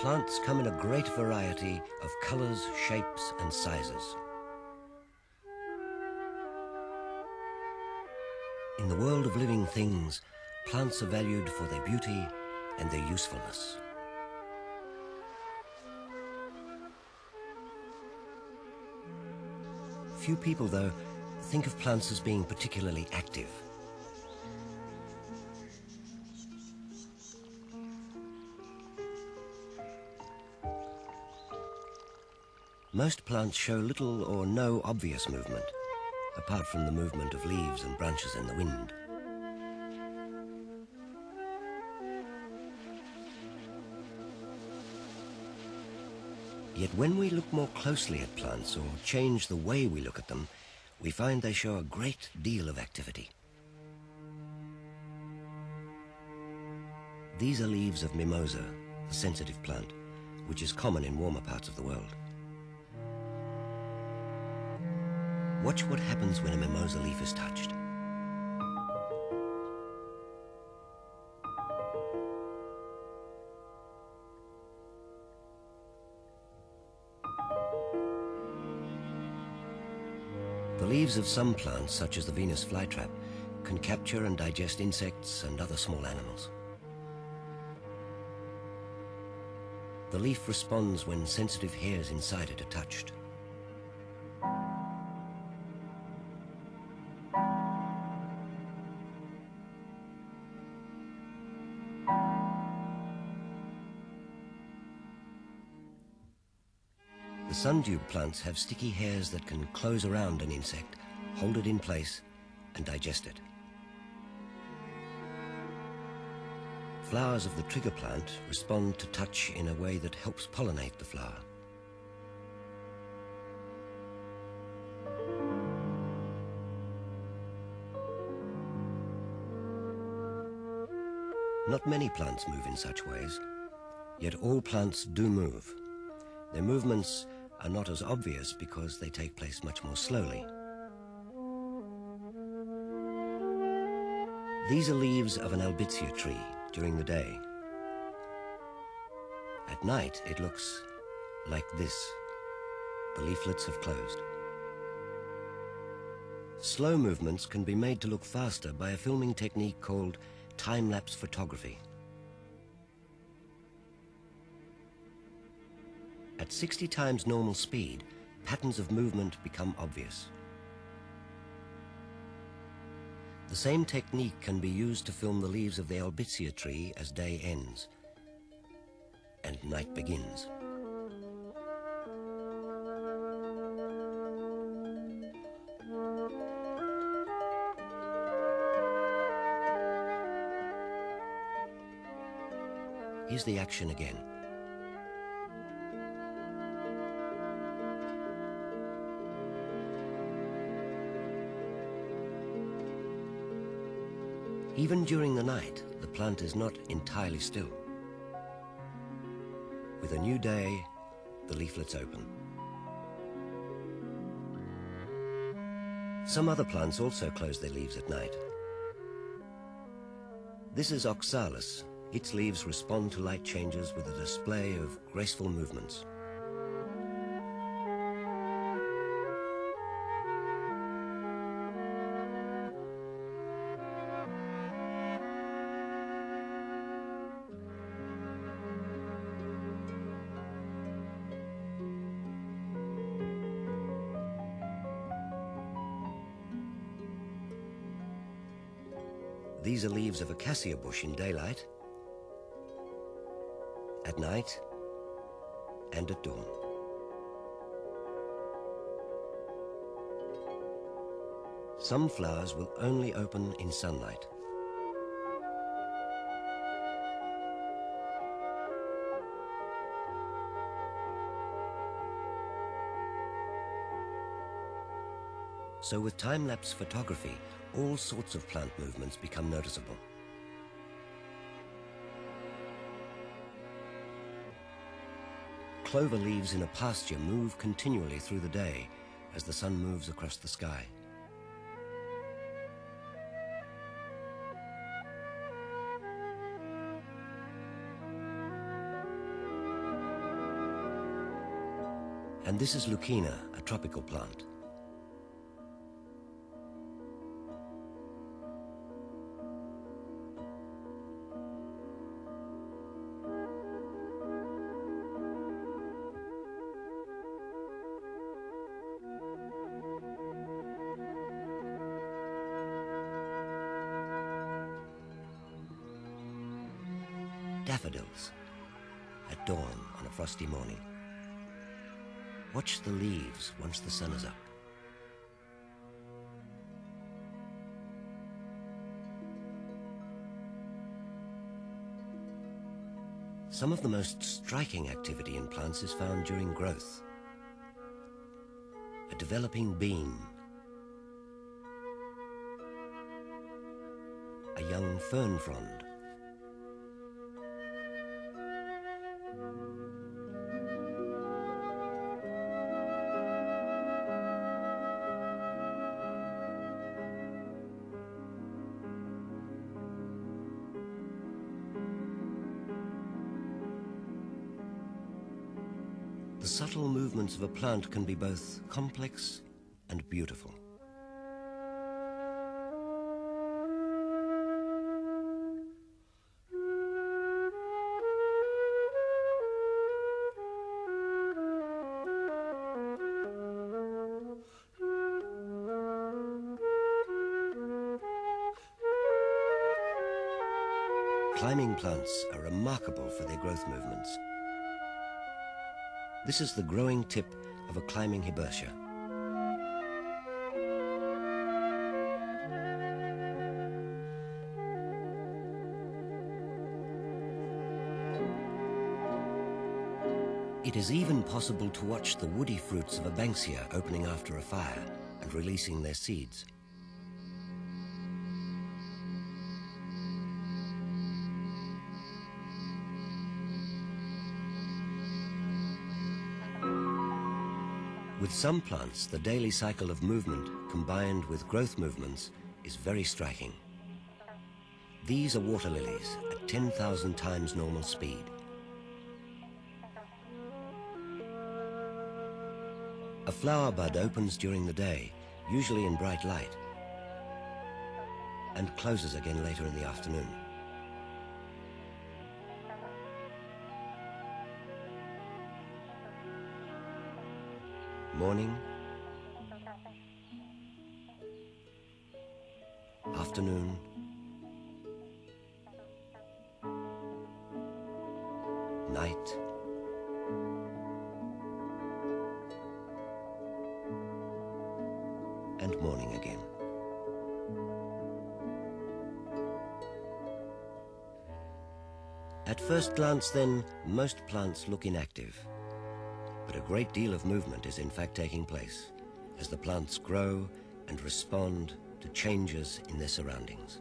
Plants come in a great variety of colors, shapes, and sizes. In the world of living things, plants are valued for their beauty and their usefulness. Few people, though, think of plants as being particularly active. Most plants show little or no obvious movement, apart from the movement of leaves and branches in the wind. Yet when we look more closely at plants or change the way we look at them, we find they show a great deal of activity. These are leaves of Mimosa, the sensitive plant, which is common in warmer parts of the world. Watch what happens when a mimosa leaf is touched. The leaves of some plants, such as the Venus flytrap, can capture and digest insects and other small animals. The leaf responds when sensitive hairs inside it are touched. The sundew plants have sticky hairs that can close around an insect, hold it in place, and digest it. Flowers of the trigger plant respond to touch in a way that helps pollinate the flower. Not many plants move in such ways, yet all plants do move. Their movements are not as obvious because they take place much more slowly. These are leaves of an albizia tree during the day. At night, it looks like this. The leaflets have closed. Slow movements can be made to look faster by a filming technique called time-lapse photography. At 60 times normal speed, patterns of movement become obvious. The same technique can be used to film the leaves of the albizia tree as day ends and night begins. Here's the action again. Even during the night, the plant is not entirely still. With a new day, the leaflets open. Some other plants also close their leaves at night. This is oxalis. Its leaves respond to light changes with a display of graceful movements. These are leaves of a cassia bush in daylight, at night, and at dawn. Some flowers will only open in sunlight. So with time-lapse photography, all sorts of plant movements become noticeable. clover leaves in a pasture move continually through the day as the sun moves across the sky. And this is Lucina, a tropical plant. Daffodils at dawn on a frosty morning. Watch the leaves once the sun is up. Some of the most striking activity in plants is found during growth. A developing bean, a young fern frond, the subtle movements of a plant can be both complex and beautiful. Climbing plants are remarkable for their growth movements. This is the growing tip of a climbing hibbertia. It is even possible to watch the woody fruits of a banksia opening after a fire and releasing their seeds. With some plants, the daily cycle of movement combined with growth movements is very striking. These are water lilies at 10,000 times normal speed. A flower bud opens during the day, usually in bright light, and closes again later in the afternoon. Morning, afternoon, night, and morning again. At first glance, then, most plants look inactive. But a great deal of movement is in fact taking place as the plants grow and respond to changes in their surroundings.